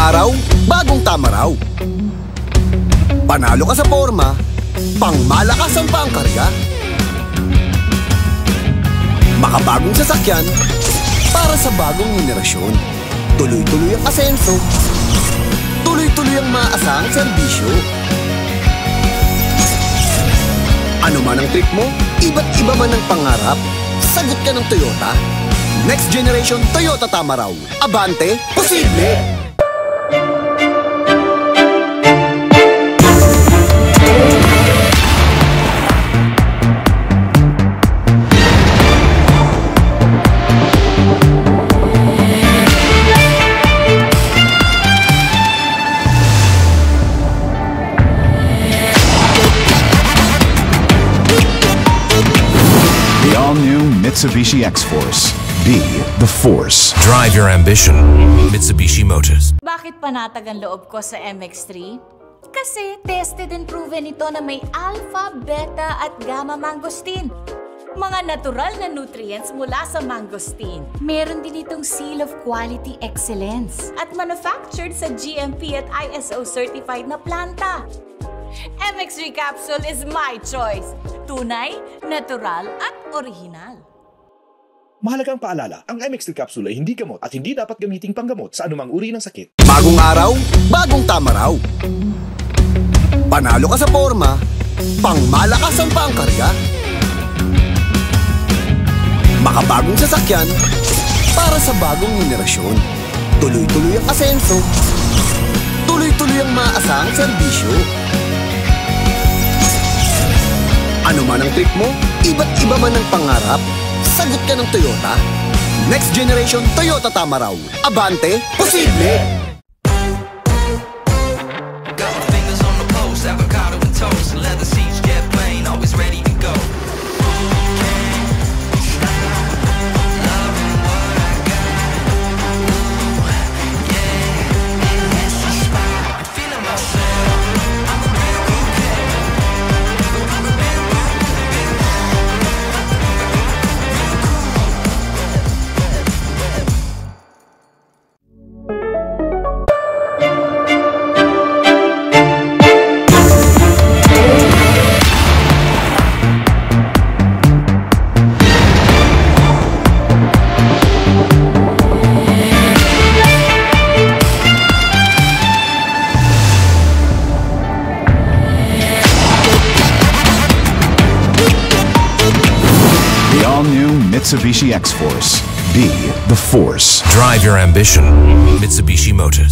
araw, bagong tama raw. Panalo ka sa forma, pangmalakasan pa ang karga. Makabagong sasakyan, para sa bagong henerasyon. Tuloy-tuloy ang asenso, tuloy-tuloy ang maaasahang serbisyo. Ano man ang trip mo, iba't iba man ang pangarap, sagot ka ng Toyota. Next generation Toyota tama raw. Abante, posible! Mitsubishi X-Force. Be the force. Drive your ambition. Mitsubishi Motors. Bakit panatag ang loob ko sa MX-3? Kasi tested and proven ito na may alpha, beta at gamma mangosteen. Mga natural na nutrients mula sa mangosteen. Meron din itong seal of quality excellence at manufactured sa GMP at ISO certified na planta. MX-3 capsule is my choice. Tunay, natural at original. Mahalagang paalala, ang MX-3 capsule ay hindi gamot at hindi dapat gamiting panggamot sa anumang uri ng sakit. Bagong araw, bagong tama raw. Panalo ka sa forma, pangmalakasan pa ang karga. Makabagong sasakyan, para sa bagong henerasyon. Tuloy-tuloy ang asenso, tuloy-tuloy ang maaasahang serbisyo. Ano man ang trip mo, iba't iba man ang pangarap, sagot ka ng Toyota. Next generation Toyota tama raw. Abante, posible! Got my fingers on the pulse, avocado and toast, leather seats, jet plane, always ready to go. Mitsubishi X-Force. Be the force. Drive your ambition. Mitsubishi Motors.